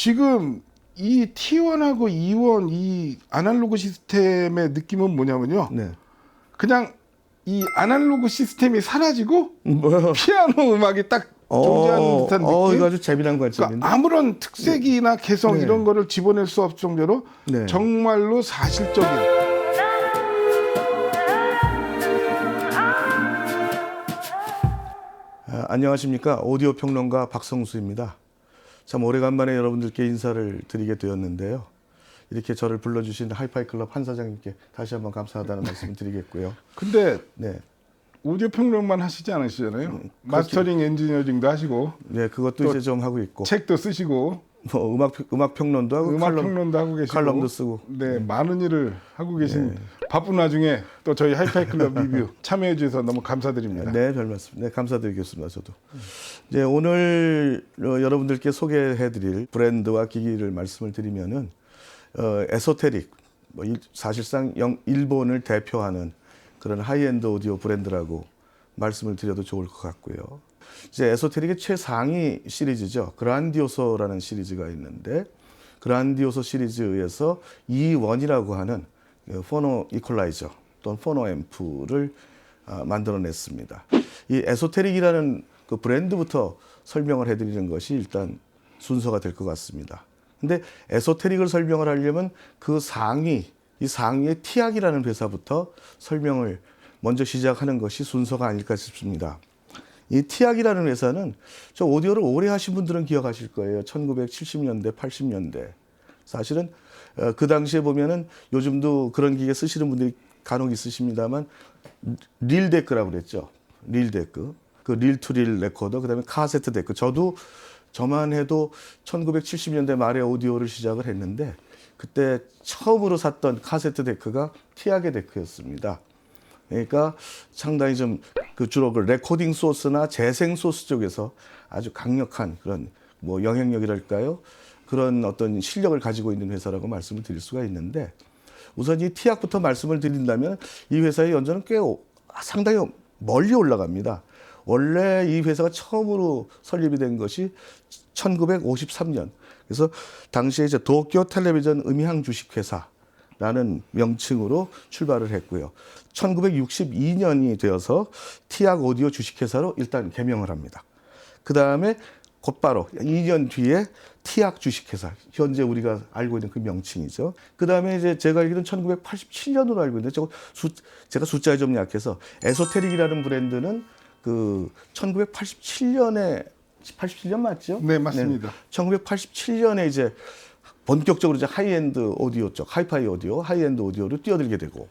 지금 이 T1하고 E1 이 아날로그 시스템의 느낌은 뭐냐면요. 네. 그냥 이 아날로그 시스템이 사라지고 뭐요? 피아노 음악이 딱 존재하는 듯한 느낌. 이거 아주 재미난 관점인데. 그러니까 아무런 특색이나 개성 네. 이런 거를 집어낼 수 없을 정도로 네. 정말로 사실적인. 안녕하십니까. 오디오 평론가 박성수입니다. 참 오래간만에 여러분들께 인사를 드리게 되었는데요. 이렇게 저를 불러주신 하이파이 클럽 한 사장님께 다시 한번 감사하다는 말씀을 드리겠고요. 근데 네. 오디오 평론만 하시지 않으시잖아요. 마스터링 엔지니어링도 하시고 네, 그것도 이제 좀 하고 있고. 책도 쓰시고 뭐 음악 평론도 하고 음악 평론도 하고 계시고 칼럼도 쓰고. 네, 많은 일을 하고 계신 바쁜 와중에 또 저희 하이파이 클럽 리뷰 참여해 주셔서 너무 감사드립니다. 네, 별 말씀. 네, 감사드리겠습니다. 저도. 이제 오늘 여러분들께 소개해드릴 브랜드와 기기를 말씀을 드리면은 에소테릭, 사실상 일본을 대표하는 그런 하이엔드 오디오 브랜드라고 말씀을 드려도 좋을 것 같고요. 이제 에소테릭의 최상위 시리즈죠. 그란디오소라는 시리즈가 있는데 그란디오소 시리즈에서 E1이라고 하는 포노 이퀄라이저 또는 포노 앰프를 만들어냈습니다. 이 에소테릭이라는 그 브랜드부터 설명을 해드리는 것이 일단 순서가 될 것 같습니다. 근데 에소테릭을 설명을 하려면 그 상위, 이 상위의 티악이라는 회사부터 설명을 먼저 시작하는 것이 순서가 아닐까 싶습니다. 이 티악이라는 회사는 저 오디오를 오래 하신 분들은 기억하실 거예요. 1970년대, 80년대. 사실은 그 당시에 보면은 요즘도 그런 기계 쓰시는 분들이 간혹 있으십니다만 릴데크라고 그랬죠. 릴데크. 그 릴투릴 레코더, 그다음에 카세트 데크. 저만 해도 1970년대 말에 오디오를 시작을 했는데 그때 처음으로 샀던 카세트 데크가 티악의 데크였습니다. 그러니까 상당히 좀 주로 그 레코딩 소스나 재생 소스 쪽에서 아주 강력한 그런 뭐 영향력이랄까요? 그런 어떤 실력을 가지고 있는 회사라고 말씀을 드릴 수가 있는데 우선 이 티악부터 말씀을 드린다면 이 회사의 연전은 꽤 상당히 멀리 올라갑니다. 원래 이 회사가 처음으로 설립이 된 것이 1953년. 그래서 당시에 이제 도쿄 텔레비전 음향 주식회사라는 명칭으로 출발을 했고요. 1962년이 되어서 티악 오디오 주식회사로 일단 개명을 합니다. 그 다음에 곧바로 2년 뒤에 티악 주식회사, 현재 우리가 알고 있는 그 명칭이죠. 그 다음에 이제 제가 알기로는 1987년으로 알고 있는데 제가 숫자에 좀 약해서 에소테릭이라는 브랜드는 그 1987년에 87년 맞죠? 네, 맞습니다. 네. 1987년에 이제 본격적으로 이제 하이엔드 오디오 쪽, 하이파이 오디오, 하이엔드 오디오로 뛰어들게 되고.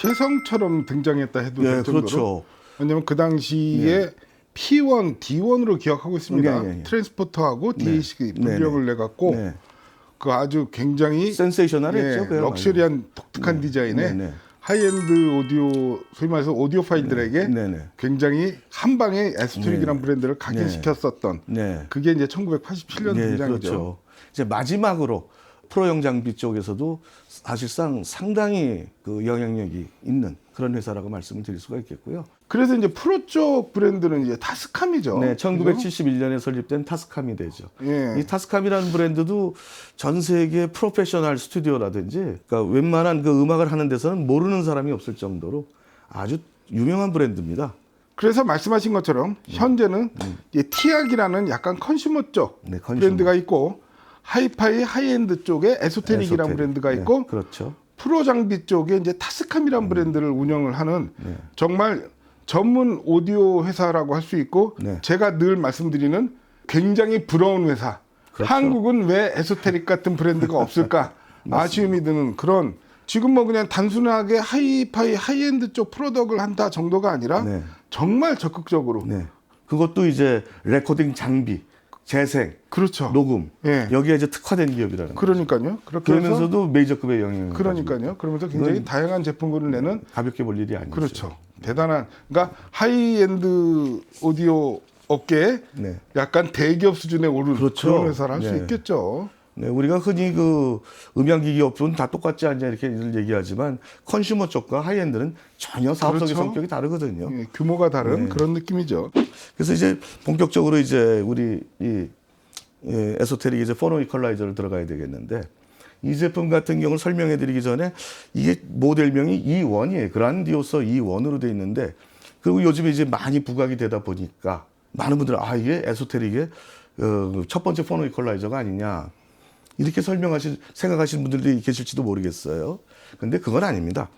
혜성처럼 등장했다 해도 될 정도로. 그렇죠. 왜냐면 그 당시에 P1, D1으로 기억하고 있습니다. 네. 트랜스포터하고 DAC 분력을 내갖고 네. 그 아주 굉장히 센세이셔널했죠. 럭셔리한 독특한 디자인의 하이엔드 오디오, 소위 말해서 오디오파일들에게 굉장히 한 방에 에소테릭이라는 브랜드를 각인시켰었던 그게 이제 1987년 등장이죠. 그렇죠. 이제 마지막으로 프로용 장비 쪽에서도 사실상 상당히 그 영향력이 있는 그런 회사라고 말씀을 드릴 수가 있겠고요. 그래서 이제 프로 쪽 브랜드는 이제 타스캄이죠. 네, 1971년에 설립된 타스캄이 되죠. 예. 이 타스캄이라는 브랜드도 전 세계 프로페셔널 스튜디오라든지, 그러니까 웬만한 그 음악을 하는 데서는 모르는 사람이 없을 정도로 아주 유명한 브랜드입니다. 그래서 말씀하신 것처럼 현재는 티악이라는 약간 컨슈머 쪽 브랜드가 있고 하이파이 하이엔드 쪽에 에소테릭이라는 브랜드가 있고 그렇죠. 프로 장비 쪽에 이제 타스캄이라는 브랜드를 운영을 하는 정말 전문 오디오 회사라고 할 수 있고 제가 늘 말씀드리는 굉장히 부러운 회사. 그렇죠. 한국은 왜 에소테릭 같은 브랜드가 없을까 아쉬움이 드는 그런 지금 뭐 그냥 단순하게 하이파이 하이엔드 쪽 프로덕을 한다 정도가 아니라 정말 적극적으로 그것도 이제 레코딩 장비 재생, 그렇죠. 녹음 여기에 이제 특화된 기업이라는 그러니까요. 그렇게 그러면서도 메이저급의 영향을 그러니까요. 그러면서 굉장히 다양한 제품군을 내는 가볍게 볼 일이 아니죠. 그렇죠. 대단한 그러니까 하이엔드 오디오 업계에 약간 대기업 수준에 오른 그런 회사를 할 수 있겠죠. 네, 우리가 흔히 그 음향기기 업종은 다 똑같지 않냐 이렇게 얘기하지만 컨슈머 쪽과 하이엔드는 전혀 사업적인 성격이 다르거든요. 규모가 다른 그런 느낌이죠. 그래서 이제 본격적으로 이제 우리 에소테릭 이제 포노 이퀄라이저를 들어가야 되겠는데 이 제품 같은 경우를 설명해 드리기 전에 이게 모델명이 E1이에요. 그란디오서 E1으로 돼 있는데 그리고 요즘에 이제 많이 부각이 되다 보니까 많은 분들은 이게 에소테릭의 첫 번째 포노 이퀄라이저가 아니냐 이렇게 생각하시는 분들이 계실지도 모르겠어요. 근데 그건 아닙니다.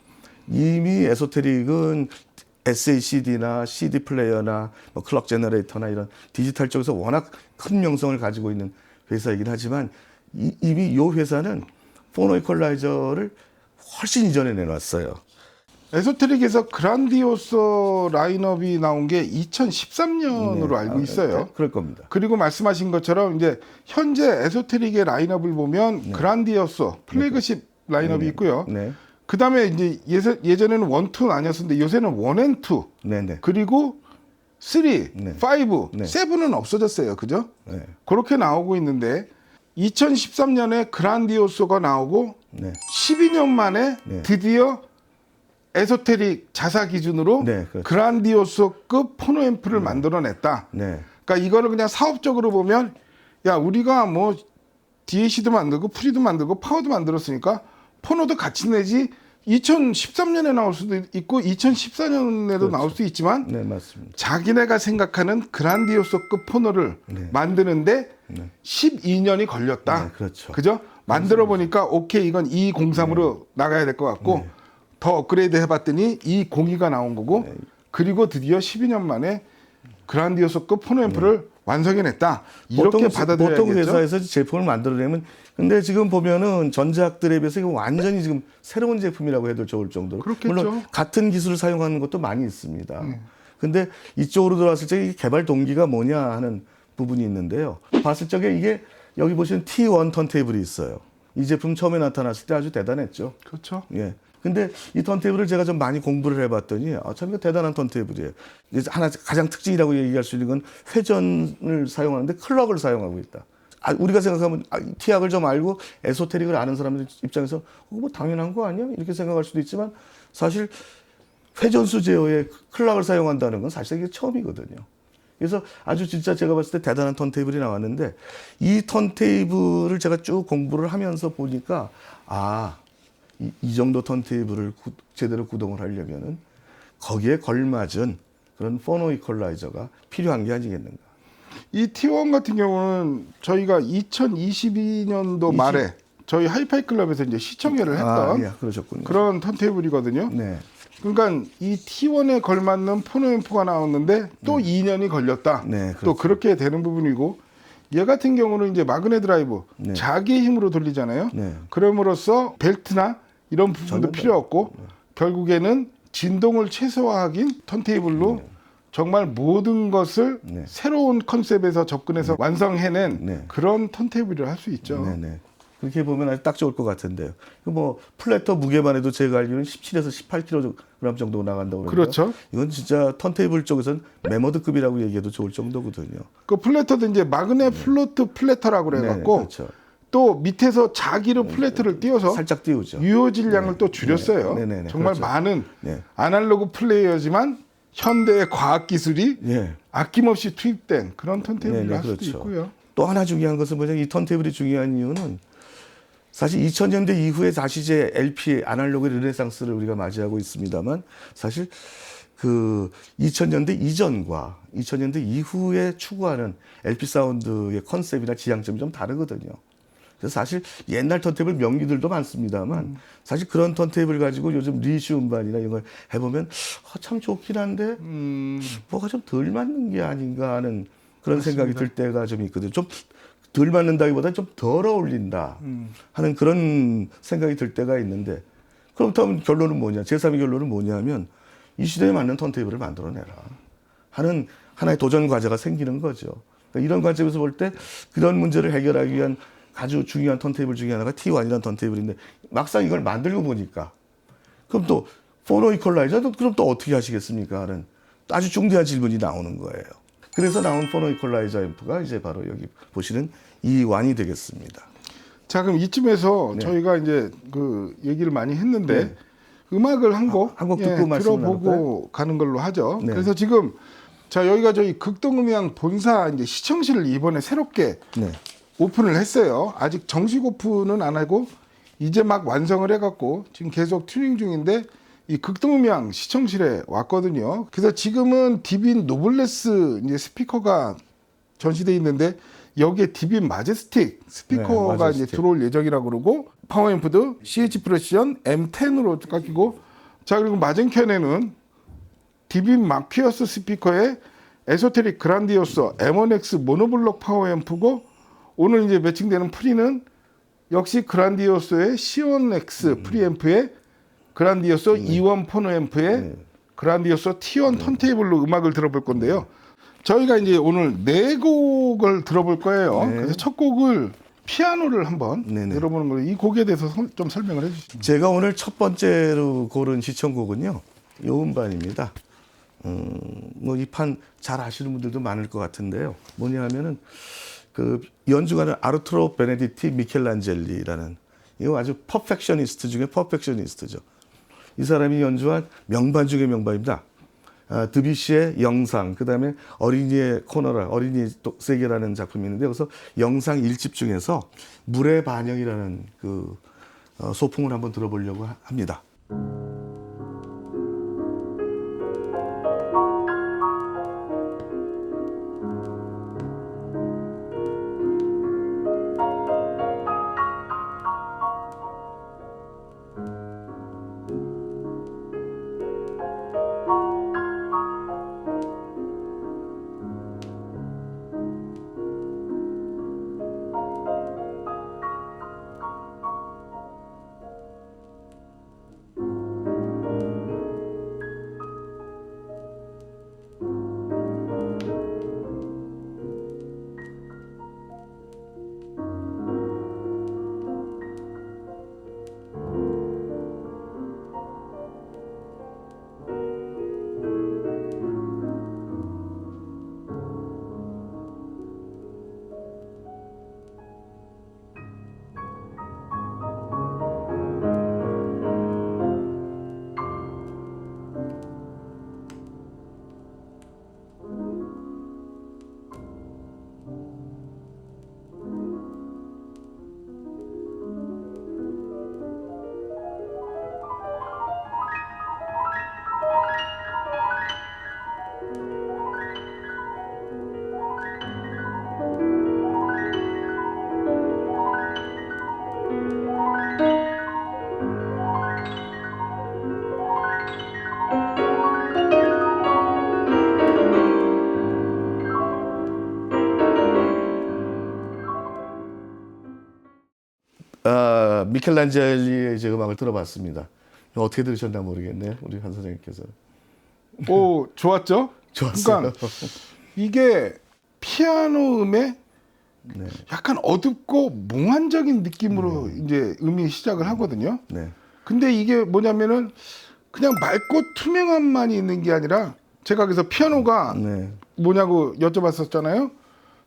이미 에소테릭은 SACD나 CD 플레이어나 뭐 클럭 제너레이터나 이런 디지털 쪽에서 워낙 큰 명성을 가지고 있는 회사이긴 하지만 이미 이 회사는 포노 이퀄라이저를 훨씬 이전에 내놨어요. 에소테릭에서 그란디오서 라인업이 나온 게 2013년으로 알고 있어요. 그럴 겁니다. 그리고 말씀하신 것처럼 이제 현재 에소테릭의 라인업을 보면 그란디오서 플래그십 라인업이 있고요. 네. 그 다음에 이제 예전에는 1, 2 아니었는데 요새는 1 and 2. 네네. 그리고 3, 5, 네. 7은 없어졌어요. 그죠? 네. 그렇게 나오고 있는데 2013년에 그란디오소가 나오고 네. 12년 만에 네. 드디어 에소테릭 자사 기준으로 네, 그렇죠. 그란디오소급 포노 앰프를 만들어냈다. 네. 그러니까 이거를 그냥 사업적으로 보면 야 우리가 뭐 DAC도 만들고 프리도 만들고 파워도 만들었으니까 포노도 같이 내지 2013년에 나올 수도 있고 2014년에도 그렇죠. 나올 수 있지만 네, 맞습니다. 자기네가 생각하는 그란디오소급 포노를 만드는데 12년이 걸렸다. 네, 그렇죠. 그죠? 만들어 보니까 오케이 이건 203으로 나가야 될 것 같고 더 업그레이드 해봤더니 202가 나온 거고 그리고 드디어 12년 만에 그란디오소급 포노 앰프를 완성해냈다. 이렇게 받아들여야겠죠. 보통 회사에서 제품을 만들어내면 근데 지금 보면은 전작들에 비해서 이거 완전히 지금 새로운 제품이라고 해도 좋을 정도로 그렇겠죠. 물론 같은 기술을 사용하는 것도 많이 있습니다. 근데 이쪽으로 들어왔을 때 이 개발 동기가 뭐냐 하는 부분이 있는데요. 봤을 적에 이게 여기 보시면 T1 턴테이블이 있어요. 이 제품 처음에 나타났을 때 아주 대단했죠. 그렇죠. 예. 근데 이 턴테이블을 제가 좀 많이 공부를 해봤더니 참 이거 대단한 턴테이블이에요. 이제 하나 가장 특징이라고 얘기할 수 있는 건 회전을 사용하는데 클럭을 사용하고 있다. 우리가 생각하면 티악을 좀 알고 에소테릭을 아는 사람들 입장에서 뭐 당연한 거 아니야? 이렇게 생각할 수도 있지만 사실 회전수 제어에 클럭을 사용한다는 건 사실 이게 처음이거든요. 그래서 아주 진짜 제가 봤을 때 대단한 턴테이블이 나왔는데 이 턴테이블을 제가 쭉 공부를 하면서 보니까 이 정도 턴테이블을 제대로 구동을 하려면은 거기에 걸맞은 그런 포노 이퀄라이저가 필요한 게 아니겠는가. 이 T1 같은 경우는 저희가 2022년도 말에 저희 하이파이 클럽에서 이제 시청회를 했던 그러셨군요. 그런 턴테이블이거든요. 네. 그러니까 이 T1에 걸맞는 포노 앰프가 나왔는데 또 2년이 걸렸다. 네, 또 그렇죠. 그렇게 되는 부분이고 얘 같은 경우는 이제 마그네 드라이브 자기의 힘으로 돌리잖아요. 네. 그럼으로써 벨트나 이런 부분도 필요 없고 결국에는 진동을 최소화하긴 턴테이블로 정말 모든 것을 새로운 컨셉에서 접근해서 완성해낸 그런 턴테이블이라 할 수 있죠. 네네. 그렇게 보면 아주 딱 좋을 것 같은데요. 뭐 플래터 무게만 해도 제가 알기로는 17에서 18kg 정도 나간다고 그러고요. 그렇죠. 이건 진짜 턴테이블 쪽에서는 메머드급이라고 얘기해도 좋을 정도거든요. 그 플래터도 이제 마그네 플로트 플래터라고 그래갖고 그렇죠. 또 밑에서 자기로 플래트를 띄워서 살짝 띄우죠. 유효 질량을 또 줄였어요. 정말 그렇죠. 많은 아날로그 플레이어지만 현대의 과학 기술이 아낌없이 투입된 그런 턴테이블을 할 수도 있고요. 또 하나 중요한 것은 뭐냐면 이 턴테이블이 중요한 이유는 사실 2000년대 이후에 다시 이제 LP 아날로그 르네상스를 우리가 맞이하고 있습니다만 사실 그 2000년대 이전과 2000년대 이후에 추구하는 LP 사운드의 컨셉이나 지향점이 좀 다르거든요. 그래서 사실 옛날 턴테이블 명기들도 많습니다만 사실 그런 턴테이블 가지고 요즘 리슈 음반이나 이런 걸 해보면 참 좋긴 한데 뭐가 좀 덜 맞는 게 아닌가 하는 그런 생각이 들 때가 좀 있거든요. 좀 덜 맞는다기보다 좀 덜 어울린다 하는 그런 생각이 들 때가 있는데 그렇다면 결론은 뭐냐? 제3의 결론은 뭐냐면 이 시대에 맞는 턴테이블을 만들어내라 하는 하나의 도전 과제가 생기는 거죠. 그러니까 이런 관점에서 볼 때 그런 문제를 해결하기 위한 아주 중요한 턴테이블 중에 하나가 T1이라는 턴테이블인데 막상 이걸 만들고 보니까 그럼 또 포노 이퀄라이저 그럼 또 어떻게 하시겠습니까 하는 아주 중대한 질문이 나오는 거예요. 그래서 나온 포노 이퀄라이저 앰프가 이제 바로 여기 보시는 E1이 되겠습니다. 자, 그럼 이쯤에서 저희가 이제 그 얘기를 많이 했는데 음악을 한 곡 듣고 들어보고 가는 걸로 하죠. 그래서 지금 자 여기가 저희 극동음향 본사 이제 시청실을 이번에 새롭게 오픈을 했어요. 아직 정식 오픈은 안 하고 이제 막 완성을 해갖고 지금 계속 튜닝 중인데 이 극동음향 시청실에 왔거든요. 그래서 지금은 디빈 노블레스 이제 스피커가 전시돼 있는데 여기에 디빈 마제스틱 스피커가 네, 마제스틱. 이제 들어올 예정이라고 그러고 파워앰프도 CH 프레시언 M10으로 깎이고 자 그리고 맞은편에는 디빈 마퀴어스 스피커에 에소테릭 그란디오서 M1X 모노블록 파워앰프고 오늘 이제 매칭되는 프리는 역시 그란디오서의 C1X 프리앰프에 그란디오서 E1 포노앰프에 그란디오서 T1 턴테이블로 음악을 들어볼 건데요. 저희가 이제 오늘 4곡을 들어볼 거예요. 네. 그래서 첫 곡을 피아노를 한번 네네. 들어보는 거예요. 이 곡에 대해서 좀 설명을 해주시죠. 제가 오늘 첫 번째로 고른 시청곡은요, 요 음반입니다. 뭐 이 판 잘 아시는 분들도 많을 것 같은데요. 뭐냐 하면은 그 연주가는 아르투로 베네디티 미켈란젤리라는 이거 아주 퍼펙셔니스트 중에 퍼펙셔니스트죠. 이 사람이 연주한 명반 중의 명반입니다. 드뷔시의 영상, 그 다음에 어린이의 코너라, 어린이 세계라는 작품이 있는데 여기서 영상 1집 중에서 물의 반영이라는 그 소풍을 한번 들어보려고 합니다. 미켈란젤리의 이제 음악을 들어봤습니다. 어떻게 들으셨나 모르겠네요, 우리 한 선생님께서. 오, 좋았죠? 좋았어요. 그러니까 이게 피아노 음에 네. 약간 어둡고 몽환적인 느낌으로 이제 음이 시작을 하거든요. 네. 근데 이게 뭐냐면은 그냥 맑고 투명함만이 있는 게 아니라 제가 그래서 피아노가 네. 뭐냐고 여쭤봤었잖아요.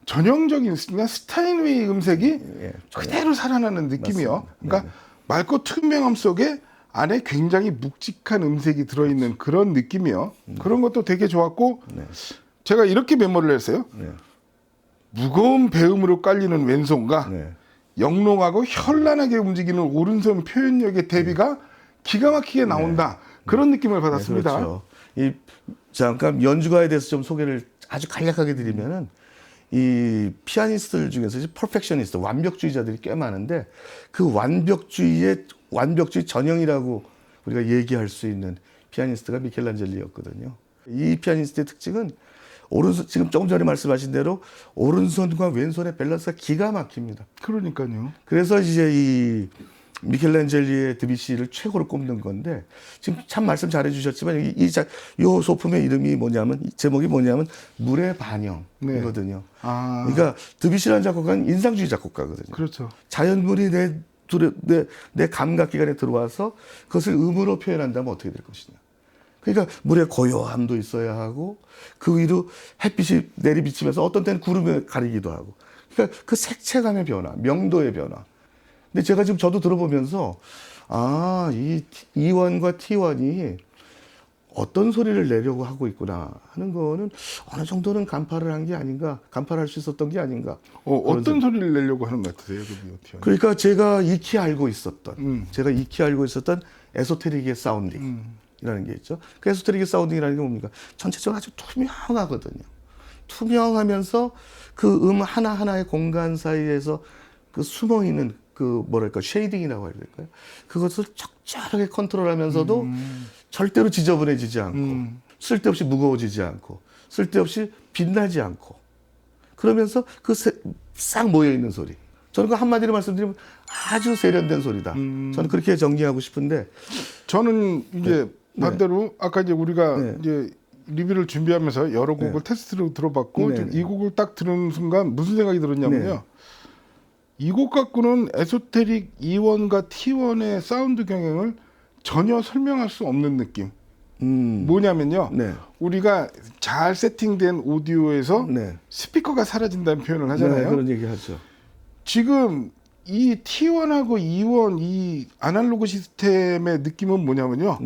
전형적인 그냥 스타인웨이 음색이 예. 그대로 살아나는 느낌이요. 맞습니다. 그러니까 맑고 투명함 속에 안에 굉장히 묵직한 음색이 들어있는 그런 느낌이요. 그런 것도 되게 좋았고 네. 제가 이렇게 메모를 했어요. 네. 무거운 배음으로 깔리는 왼손과 네. 영롱하고 현란하게 움직이는 오른손 표현력의 대비가 기가 막히게 나온다. 그런 느낌을 받았습니다. 네, 그렇죠. 이 잠깐 연주가에 대해서 좀 소개를 아주 간략하게 드리면은 이 피아니스트들 중에서 이제 퍼펙셔니스트, 완벽주의자들이 꽤 많은데 그 완벽주의 전형이라고 우리가 얘기할 수 있는 피아니스트가 미켈란젤리였거든요. 이 피아니스트의 특징은 오른손, 지금 조금 전에 말씀하신 대로 오른손과 왼손의 밸런스가 기가 막힙니다. 그러니까요. 그래서 이제 이 미켈란젤리의 드뷔시를 최고로 꼽는 건데 지금 참 말씀 잘해 주셨지만 이 소품의 이름이 뭐냐면 제목이 뭐냐면 물의 반영이거든요. 네. 아, 그러니까 드뷔시라는 작곡가는 인상주의 작곡가거든요. 그렇죠. 자연물이 내 감각 기관에 들어와서 그것을 음으로 표현한다면 어떻게 될 것이냐. 그러니까 물의 고요함도 있어야 하고 그 위로 햇빛이 내리비치면서 어떤 때는 구름에 가리기도 하고 그러니까 그 색채감의 변화, 명도의 변화. 근데 제가 지금 저도 들어보면서 이 E1과 T1이 어떤 소리를 내려고 하고 있구나 하는 거는 어느 정도는 간파를 한 게 아닌가, 간파를 할 수 있었던 게 아닌가. 어떤 소리를 내려고 하는 것 같으세요? 그러니까 제가 익히 알고 있었던, 에소테릭의 사운딩이라는 게 있죠. 그 에소테릭의 사운딩이라는 게 뭡니까? 전체적으로 아주 투명하거든요. 투명하면서 그 하나하나의 공간 사이에서 그 숨어 있는 그 뭐랄까 쉐이딩이라고 해야 될까요? 그것을 적절하게 컨트롤하면서도 절대로 지저분해지지 않고 쓸데없이 무거워지지 않고 쓸데없이 빛나지 않고 그러면서 그 싹 모여 있는 소리. 저는 그 한마디로 말씀드리면 아주 세련된 소리다. 저는 그렇게 정리하고 싶은데 저는 이제 반대로 아까 이제 우리가 이제 리뷰를 준비하면서 여러 곡을 테스트로 들어봤고 이 곡을 딱 들은 순간 무슨 생각이 들었냐면요. 이 곡 갖고는 에소테릭 E1과 T1의 사운드 경향을 전혀 설명할 수 없는 느낌. 뭐냐면요. 우리가 잘 세팅된 오디오에서 스피커가 사라진다는 표현을 하잖아요. 그런 얘기 하죠. 지금 이 T1하고 E1 이 아날로그 시스템의 느낌은 뭐냐면요.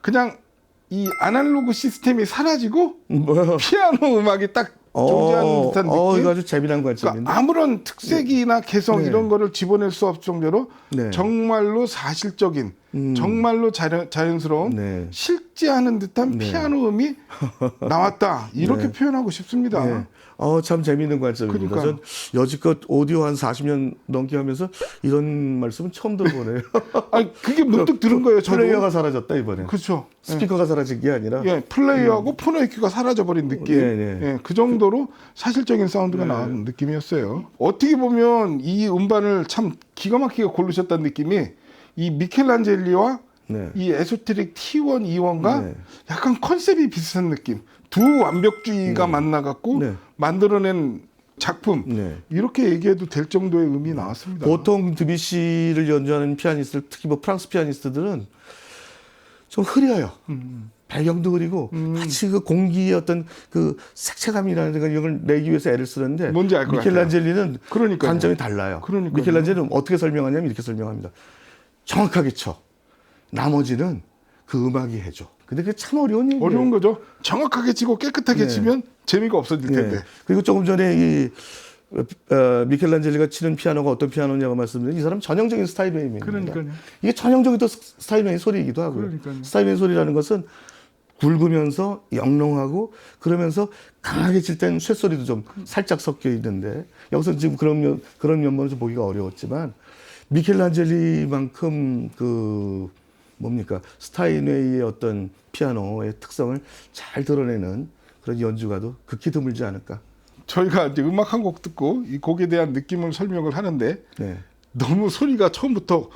그냥 이 아날로그 시스템이 사라지고 피아노 음악이 딱 존재하는 듯한 느낌. 이거 아주 재미난 관점인데. 그러니까 아무런 특색이나 개성 이런 거를 집어낼 수 없을 정도로 정말로 사실적인, 정말로 자연스러운 실제하는 듯한 피아노 음이 나왔다. 이렇게 표현하고 싶습니다. 참 재미있는 관점입니다. 그러니까. 전 여지껏 오디오 한 40년 넘게 하면서 이런 말씀은 처음 들어보네요. 아니, 그게 문득 들은 거예요. 저도. 플레이어가 사라졌다 이번에. 그렇죠. 스피커가 사라진 게 아니라. 플레이어하고 폰의 EQ가 사라져버린 느낌. 그 정도로 사실적인 사운드가 나오는 느낌이었어요. 어떻게 보면 이 음반을 참 기가 막히게 고르셨다는 느낌이 이 미켈란젤리와 이 에소테릭 T1, E1과 약간 컨셉이 비슷한 느낌. 두 완벽주의가 만나갖고 만들어낸 작품 이렇게 얘기해도 될 정도의 음이 나왔습니다. 보통 드뷔시를 연주하는 피아니스트, 특히 뭐 프랑스 피아니스트들은 좀 흐려요. 배경도 흐리고 마치 그 공기의 어떤 그 색채감이라는 걸 내기 위해서 애를 쓰는데 뭔지 알 것 같아요. 미켈란젤리는 관점이 달라요. 미켈란젤리는 어떻게 설명하냐면 이렇게 설명합니다. 정확하게 쳐. 나머지는 그 음악이 해줘. 근데 그게 참 어려운 얘기예요. 어려운 거죠. 정확하게 치고 깨끗하게 치면 재미가 없어질 텐데. 그리고 조금 전에 이 미켈란젤리가 치는 피아노가 어떤 피아노냐고 말씀드린 이 사람 전형적인 스타인웨이입니다. 그러니까요. 이게 전형적인 또 스타인웨이 소리이기도 하고요. 그러니까요. 스타인웨이 소리라는 것은 굵으면서 영롱하고 그러면서 강하게 칠 땐 쇳소리도 좀 살짝 섞여 있는데 여기서 지금 그런 면모는 좀 보기가 어려웠지만 미켈란젤리만큼 그 뭡니까 스타인웨이의 어떤 피아노의 특성을 잘 드러내는 그런 연주가도 극히 드물지 않을까. 저희가 이제 음악 한 곡 듣고 이 곡에 대한 느낌을 설명을 하는데 너무 소리가 처음부터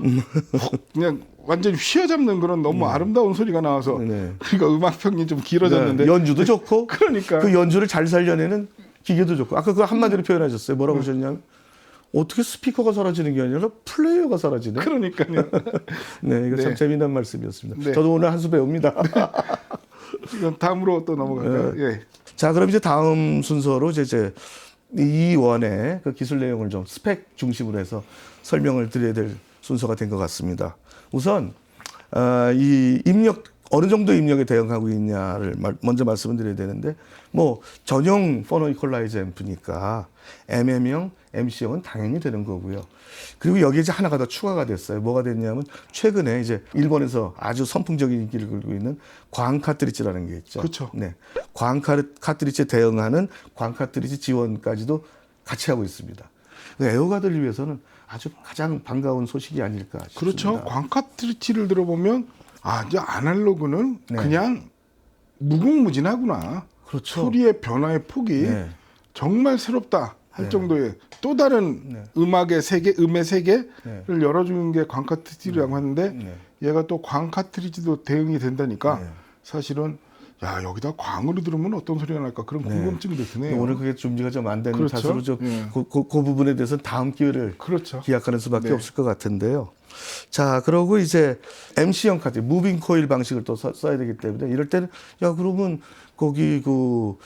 그냥 완전히 휘어잡는 그런 너무 아름다운 소리가 나와서 그러니까 음악 평이 좀 길어졌는데 연주도 좋고 그러니까 그 연주를 잘 살려내는 기계도 좋고 아까 그 한마디로 표현하셨어요. 뭐라고 하셨냐면 어떻게 스피커가 사라지는 게 아니라 플레이어가 사라지네. 그러니까요. 이거 참 재미난 말씀이었습니다. 저도 오늘 한 수 배웁니다. 이건 다음으로 또 넘어갈까요? 자, 그럼 이제 다음 순서로 이제 이 원의 그 기술 내용을 좀 스펙 중심으로 해서 설명을 드려야 될 순서가 된 것 같습니다. 우선 이 입력 어느 정도 입력에 대응하고 있냐를 먼저 말씀을 드려야 되는데 뭐 전용 포너 이퀄라이저 앰프니까 MM형, MC형은 당연히 되는 거고요. 그리고 여기에 이제 하나가 더 추가가 됐어요. 뭐가 됐냐면 최근에 이제 일본에서 아주 선풍적인 인기를 끌고 있는 광 카트리지라는 게 있죠. 그렇죠. 광 카트리지에 대응하는 광 카트리지 지원까지도 같이 하고 있습니다. 애호가들을 위해서는 아주 가장 반가운 소식이 아닐까 싶습니다. 그렇죠. 광 카트리지를 들어보면 이제 아날로그는 그냥 무궁무진하구나. 그렇죠. 소리의 변화의 폭이 정말 새롭다 할 정도의 또 다른 음악의 세계, 음의 세계를 열어주는 게 광 카트리지라고 하는데 얘가 또 광 카트리지도 대응이 된다니까 사실은 야 여기다 광으로 들으면 어떤 소리가 날까 그런 궁금증도 드네요. 오늘 그게 준비가 좀 안 되는 탓으로 좀 그 부분에 대해서는 다음 기회를 기약하는 수밖에 없을 것 같은데요. 자, 그러고 이제 MC형 카트, 무빙 코일 방식을 또 써야 되기 때문에 이럴 때는 야 그러면 거기 그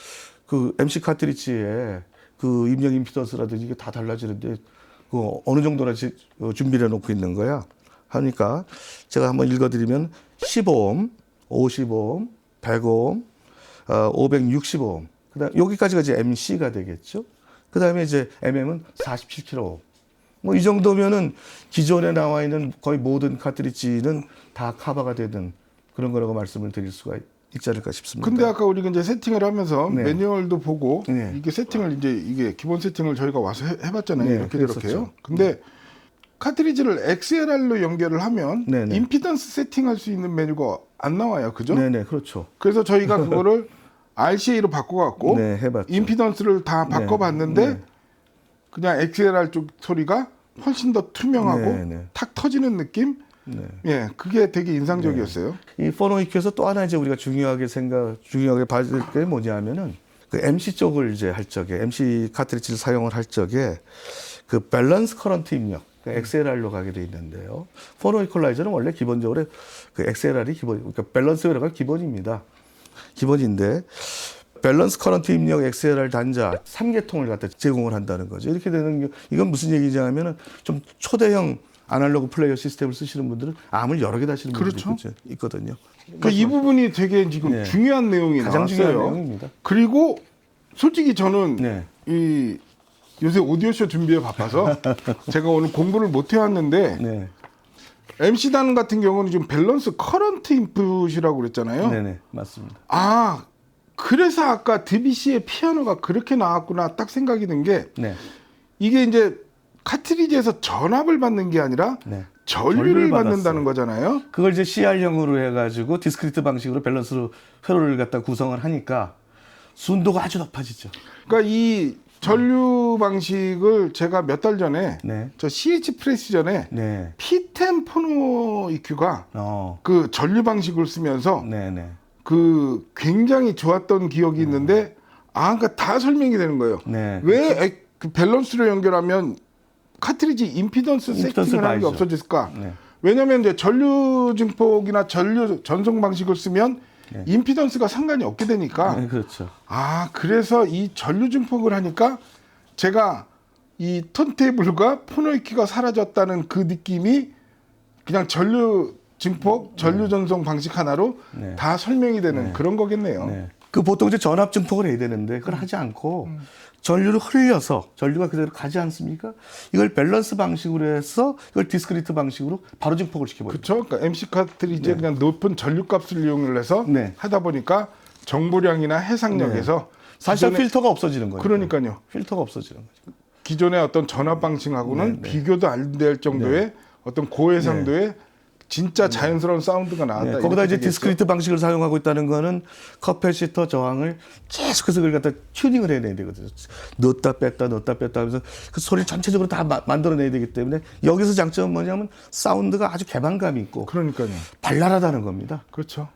MC 카트리지에 그 입력 임피던스라든지 이게 다 달라지는데 그 어느 정도나 준비를 해놓고 있는 거야 하니까 제가 한번 읽어드리면 15옴, 55옴, 100옴, 560옴. 그다음 여기까지가 이제 MC가 되겠죠. 그다음에 이제 MM은 47kΩ. 뭐 이 정도면은 기존에 나와 있는 거의 모든 카트리지는 다 커버가 되는 그런 거라고 말씀을 드릴 수가 있지 않을까 싶습니다. 근데 아까 우리가 이제 세팅을 하면서 네. 매뉴얼도 보고 네. 이게 세팅을 이게 기본 세팅을 저희가 와서 해봤잖아요. 네, 이렇게 그랬었죠. 이렇게요. 근데 카트리지를 XLR로 연결을 하면 네, 네. 임피던스 세팅할 수 있는 메뉴가 안 나와요. 그죠? 네네 그렇죠. 그래서 저희가 그거를 RCA로 바꿔갖고 네, 해봤죠. 임피던스를 다 바꿔봤는데 네. 그냥 XLR 쪽 소리가 훨씬 더 투명하고 네, 네. 탁 터지는 느낌? 네. 예, 그게 되게 인상적이었어요. 이 포노이큐에서 또 하나 이제 우리가 중요하게 봐야 될 게 뭐냐면은 그 MC 쪽을 이제 할 적에 MC 카트리지를 사용을 할 적에 그 밸런스 커런트 입력 XLR로 가게 돼 있는데요. 포노 이퀄라이저는 원래 기본적으로 그 XLR이 그러니까 밸런스 회로가 기본입니다. 기본인데 밸런스 커런트 입력 XLR 단자 3개통을 갖다 제공을 한다는 거죠. 이렇게 되는 게 이건 무슨 얘기냐면은 좀 초대형 아날로그 플레이어 시스템을 쓰시는 분들은 암을 여러 개 다시는 분들이 그렇죠. 있거든요. 그러니까 이 부분이 되게 지금 네. 중요한 내용이 가장 나왔어요. 중요한 내용입니다. 그리고 솔직히 저는 네. 이 요새 오디오쇼 준비에 바빠서 제가 오늘 공부를 못 해왔는데 네. MC 단원 같은 경우는 지금 밸런스 커런트 인풋이라고 그랬잖아요. 네네 맞습니다. 아, 그래서 아까 드비시의 피아노가 그렇게 나왔구나 딱 생각이 든 게 네. 이게 이제 카트리지에서 전압을 받는 게 아니라 네. 전류를 받았어요. 받는다는 거잖아요. 그걸 이제 CR형으로 해가지고 디스크리트 방식으로 밸런스로 회로를 갖다 구성을 하니까 순도가 아주 높아지죠. 그러니까 이 전류 방식을 제가 몇 달 전에 네. 저 CH 프레시전에 네. P10 포노 EQ가 그 전류 방식을 쓰면서 네네. 그 굉장히 좋았던 기억이 있는데 그러니까 다 설명이 되는 거예요. 네. 왜 그 밸런스로 연결하면 카트리지 임피던스 세팅을 하는 게 봐야죠. 없어졌을까? 네. 왜냐하면 이제 전류 증폭이나 전류 전송 방식을 쓰면 네. 임피던스가 상관이 없게 되니까 네, 그렇죠. 그래서 이 전류 증폭을 하니까 제가 이 턴테이블과 포노이키가 사라졌다는 그 느낌이 그냥 전류 증폭, 전류 전송 방식 하나로 네. 다 설명이 되는 그런 거겠네요. 네. 그 보통 이제 전압 증폭을 해야 되는데 그걸 하지 않고 전류를 흘려서 전류가 그대로 가지 않습니까? 이걸 밸런스 방식으로 해서 이걸 디스크리트 방식으로 바로 증폭을 시켜버려요. 그렇죠. 그러니까 MC 카트리지에 그냥 높은 전류값을 이용을 해서 네. 하다 보니까 정보량이나 해상력에서 사실 기존에- 필터가 없어지는 거예요. 그러니까요. 필터가 없어지는 거죠. 기존의 어떤 전압 방식하고는 네. 비교도 안 될 정도의 어떤 고해상도의 진짜 자연스러운 사운드가 나왔다. 네, 거기다 이렇게 이제 되겠죠? 디스크리트 방식을 사용하고 있다는 거는 커패시터 저항을 계속해서 그걸 갖다 튜닝을 해내야 되거든요. 넣었다 뺐다 하면서 그 소리를 전체적으로 다 만들어내야 되기 때문에 여기서 장점은 뭐냐면 사운드가 아주 개방감이 있고 그러니까요. 발랄하다는 겁니다. 그렇죠.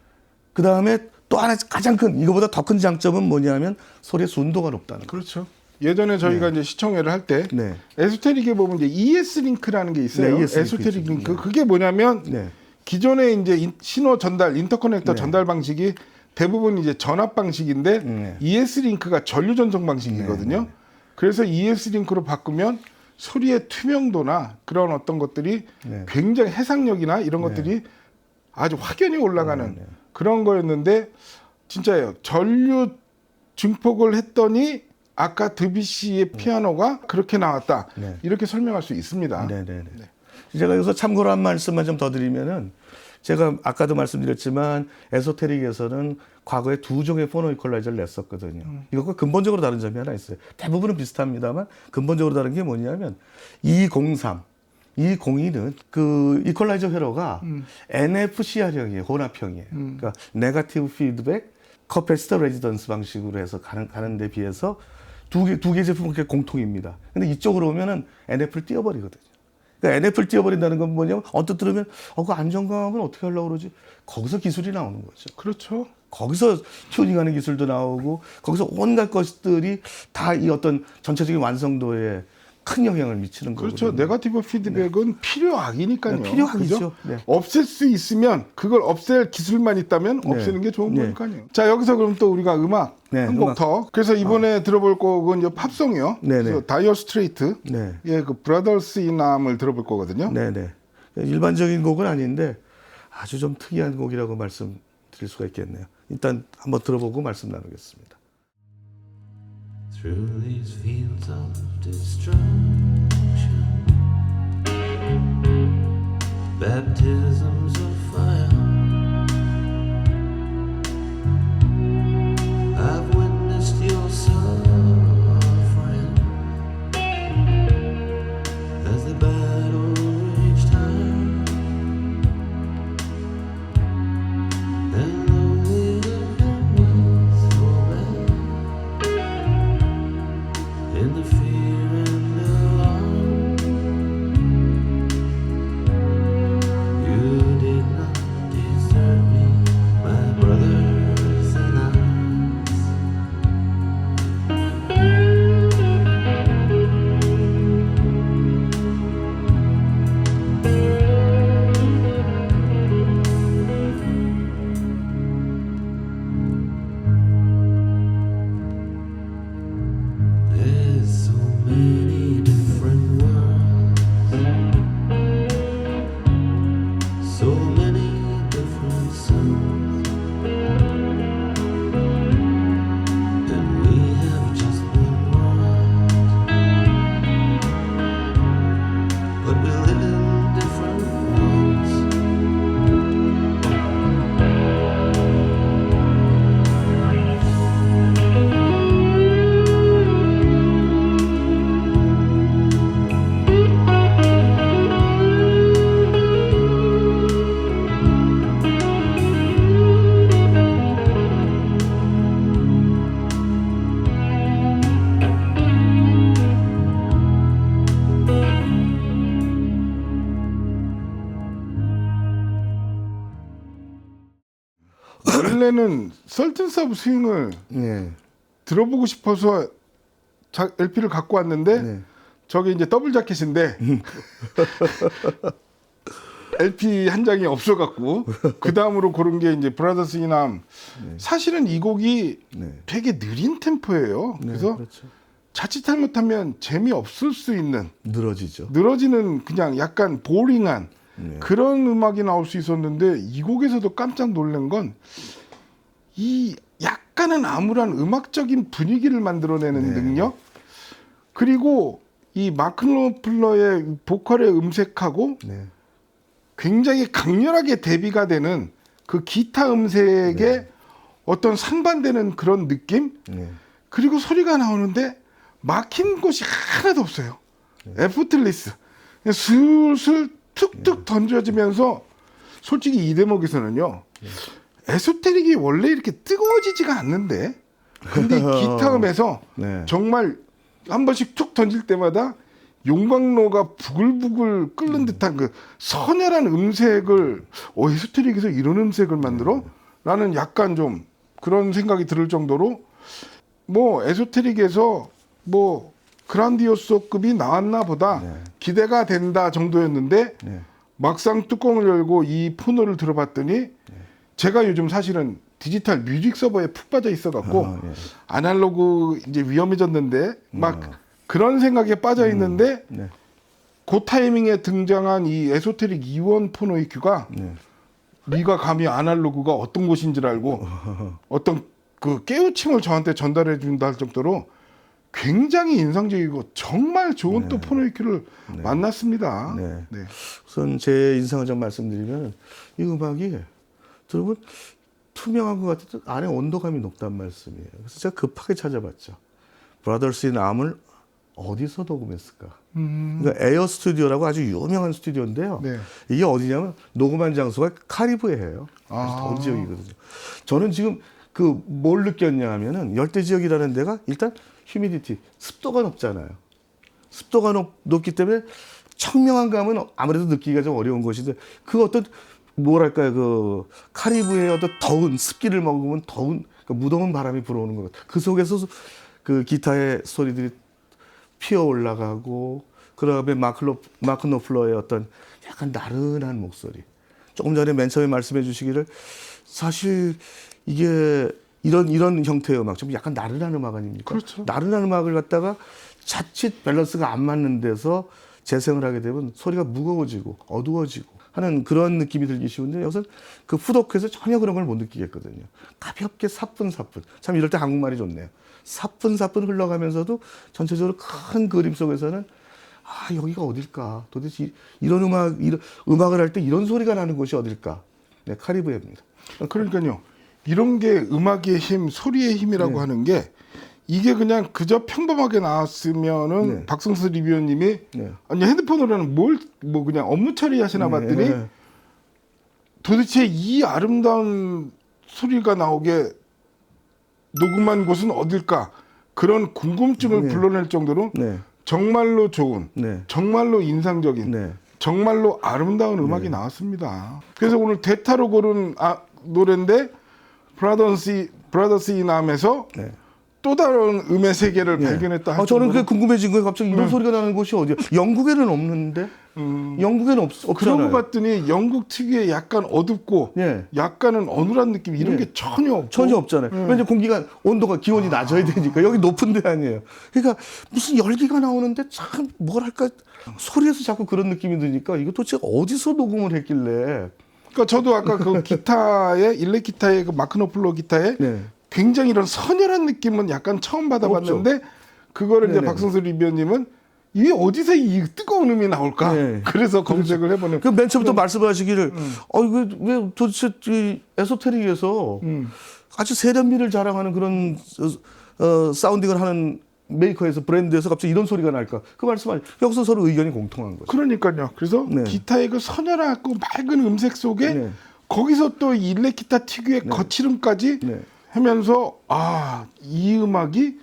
그 다음에 또 하나 가장 큰 이거보다 더 큰 장점은 뭐냐면 소리의 순도가 높다는 거. 그렇죠. 예전에 저희가 이제 시청회를 할 때 네. 에소테릭에 보면 이제 ES 링크라는 게 있어요. 네, ES 에소테릭 링크 링크. 있죠. 그게 뭐냐면 네. 기존에 이제 신호 전달, 인터커넥터 네. 전달 방식이 대부분 이제 전압 방식인데 네. ES 링크가 전류 전송 방식이거든요. 그래서 ES 링크로 바꾸면 소리의 투명도나 그런 어떤 것들이 네. 굉장히 해상력이나 이런 것들이 아주 확연히 올라가는 그런 거였는데 진짜예요. 전류 증폭을 했더니 아까 드비시의 피아노가 그렇게 나왔다. 네. 이렇게 설명할 수 있습니다. 네네네. 제가 여기서 참고로 한 말씀만 좀 더 드리면은 제가 아까도 말씀드렸지만 에소테릭에서는 과거에 2종의 포노 이퀄라이저를 냈었거든요. 이것과 근본적으로 다른 점이 하나 있어요. 대부분은 비슷합니다만 근본적으로 다른 게 뭐냐면 203, 202는 그 이퀄라이저 회로가 NFCR형이에요. 혼합형이에요. 그러니까 네거티브 피드백 커패시터 레지던스 방식으로 해서 가는 데 비해서 두 개 제품은 공통입니다. 근데 이쪽으로 오면은 NF를 띄워버리거든요. 그러니까 NF를 띄워버린다는 건 뭐냐면 언뜻 들으면 그 안정감은 어떻게 하려고 그러지? 거기서 기술이 나오는 거죠. 그렇죠. 거기서 튜닝하는 기술도 나오고 거기서 온갖 것들이 다 이 어떤 전체적인 완성도에 큰 영향을 미치는 거죠. 그렇죠. 네거티브 피드백은 필요악이니까요. 네, 필요악이죠. 그죠? 네. 없앨 수 있으면 그걸 없앨 기술만 있다면 네. 없애는 게 좋은 네. 거니까요. 자, 여기서 그럼 또 우리가 음악 네, 한 곡 음악. 더. 그래서 이번에 들어볼 곡은 이제 팝송이요. 네네. 그래서 다이어 스트레이트. 네. 예, 그 브라더스 인 암을 들어볼 거거든요. 네네. 일반적인 곡은 아닌데 아주 좀 특이한 곡이라고 말씀드릴 수가 있겠네요. 일단 한번 들어보고 말씀 나누겠습니다. Through these fields of destruction, baptisms of fire, I've witnessed your suffering as the battle raged high, and though it hurt me so bad, in the fear and alarm, you did not desert me, my brothers in arms. There's so many different worlds, so many different suns, and we have just one world, but we live in different ones. 원래는 설튼스 오브 스윙을 네. 들어보고 싶어서 LP를 갖고 왔는데 네. 저게 이제 더블 자켓인데 LP 한 장이 없어갖고 그 다음으로 고른 게 이제 브라더스 인암. 사실은 이 곡이 네. 되게 느린 템포예요. 그래서 그렇죠. 자칫 잘못하면 재미없을 수 있는 늘어지죠. 늘어지는 그냥 약간 보링한 네. 그런 음악이 나올 수 있었는데 이 곡에서도 깜짝 놀란 건 이 약간은 암울한 음악적인 분위기를 만들어내는 네. 능력, 그리고 이 마크 노플러의 보컬의 음색하고 네. 굉장히 강렬하게 대비가 되는 그 기타 음색의 어떤 상반되는 그런 느낌, 네. 그리고 소리가 나오는데 막힌 곳이 하나도 없어요. 에포틀리스. 그냥 슬슬 툭툭 던져지면서 솔직히 이 대목에서는요. 에소테릭이 원래 이렇게 뜨거워지지가 않는데 근데 이 기타음에서 네. 정말 한 번씩 툭 던질 때마다 용광로가 부글부글 끓는 듯한 그 서늘한 음색을 에소테릭에서 이런 음색을 만들어? 라는 약간 좀 그런 생각이 들 정도로 뭐 에소테릭에서 뭐 그란디오소급이 나왔나 보다 기대가 된다 정도였는데 네. 막상 뚜껑을 열고 이 포노를 들어봤더니 제가 요즘 사실은 디지털 뮤직 서버에 푹 빠져 있어갖고 예. 아날로그 이제 위험해졌는데 막 그런 생각에 빠져 있는데 네. 그 타이밍에 등장한 이 에소테릭 이원 포노 EQ가 네. 네가 감히 아날로그가 어떤 곳인 줄 알고 어떤 그 깨우침을 저한테 전달해 준다 할 정도로 굉장히 인상적이고 정말 좋은 또 포노 EQ를 만났습니다. 네. 네. 우선 제 인상을 좀 말씀드리면 이 음악이 들어보면 투명한 것 같아도 안에 온도감이 높단 말씀이에요. 그래서 제가 급하게 찾아봤죠. 브라더스 인 암을 어디서 녹음했을까? 그러니까 에어 스튜디오라고 아주 유명한 스튜디오인데요. 네. 이게 어디냐면 녹음한 장소가 카리브해예요. 아주 아. 더운 지역이거든요. 저는 지금 그 뭘 느꼈냐 하면은 열대 지역이라는 데가 일단 휴미디티, 습도가 높잖아요. 습도가 높기 때문에 청명한 감은 아무래도 느끼기가 좀 어려운 것인데 그 어떤 뭐랄까요, 그 카리브해의 어떤 더운 습기를 먹으면 더운 그러니까 무더운 바람이 불어오는 것 같아요. 그 속에서 그 기타의 소리들이 피어 올라가고 그다음에 마크 노플러의 어떤 약간 나른한 목소리. 조금 전에 맨 처음에 말씀해 주시기를 사실 이게 이런 형태의 음악, 좀 약간 나른한 음악 아닙니까? 그렇죠. 나른한 음악을 갖다가 자칫 밸런스가 안 맞는 데서 재생을 하게 되면 소리가 무거워지고 어두워지고 하는 그런 느낌이 들기 쉬운데 여기서 그 푸덕해서 전혀 그런 걸 못 느끼겠거든요. 가볍게 사뿐사뿐. 참 이럴 때 한국말이 좋네요. 사뿐사뿐 흘러가면서도 전체적으로 큰 그림 속에서는 아, 여기가 어딜까? 도대체 이런 음악을 할 때 이런 소리가 나는 곳이 어딜까? 네, 카리브해입니다. 그러니까요. 이런 게 음악의 힘, 소리의 힘이라고 네. 하는 게 이게 그냥 그저 평범하게 나왔으면은 네. 박승수 리뷰어님이 네. 아니 핸드폰으로는 뭐 그냥 업무 처리하시나 봤더니 네. 도대체 이 아름다운 소리가 나오게 녹음한 곳은 어딜까? 그런 궁금증을 네. 불러낼 정도로 네. 정말로 좋은, 네. 정말로 인상적인, 네. 정말로 아름다운 음악이 나왔습니다. 그래서 오늘 대타로 고른 노래인데 브라더스 인암에서 네. 또 다른 음의 세계를 발견했다. 할 저는 정도로 그게 궁금해진 거예요. 갑자기 이런 소리가 나는 곳이 어디야? 영국에는 없는데? 영국에는 그러고 없잖아요. 봤더니 영국 특유의 약간 어둡고 예. 약간은 어눌한 느낌 이런 게 전혀 없고 전혀 없잖아요. 왜냐면 공기가 온도가 기온이 낮아야 되니까 여기 높은 데 아니에요. 그러니까 무슨 열기가 나오는데 참 뭐랄까 소리에서 자꾸 그런 느낌이 드니까 이거 도대체 어디서 녹음을 했길래? 그러니까 저도 아까 그 기타에 일렉 기타의 그 마크 노플러 기타에 네. 굉장히 이런 서늘한 느낌은 약간 처음 받아봤는데 그거를 이제 네네. 박승수 리뷰어님은 이게 어디서 이 뜨거운 음이 나올까? 네. 그래서 검색을 해보는. 그 맨 처음부터 말씀하시기를 이거 왜 도대체 이 에소테릭에서 아주 세련미를 자랑하는 그런 사운딩을 하는 메이커에서 브랜드에서 갑자기 이런 소리가 날까? 그 말씀하시 여기서 서로 의견이 공통한 거죠. 그러니까요. 그래서 네. 기타의 그 서늘하고 맑은 음색 속에 네. 거기서 또 일렉 기타 특유의 거칠음까지 네. 하면서 이 음악이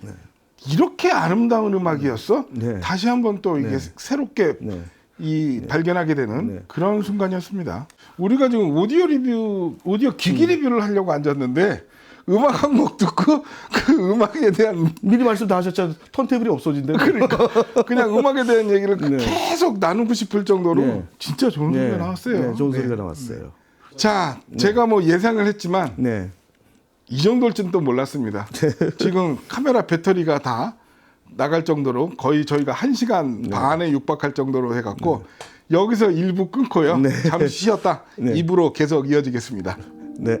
이렇게 아름다운 음악이었어? 네. 다시 한번 또 이게 네. 새롭게 네. 발견하게 되는 네. 그런 순간이었습니다. 우리가 지금 오디오 기기 리뷰를 하려고 앉았는데 음악 한 곡 듣고 그 음악에 대한 미리 말씀 다 하셨잖아요. 턴테이블이 없어진대요. 그러니까 그냥 음악에 대한 얘기를 네. 계속 나누고 싶을 정도로 네. 진짜 좋은 네. 소리가 나왔어요. 네, 좋은 네. 소리가 나왔어요. 자, 제가 뭐 예상을 했지만 네. 이 정도일 줄은 또 몰랐습니다. 지금 카메라 배터리가 다 나갈 정도로 거의 저희가 1시간 반에 육박할 정도로 해갖고 여기서 1부 끊고요. 네. 잠시 쉬었다 네. 2부로 계속 이어지겠습니다. 네.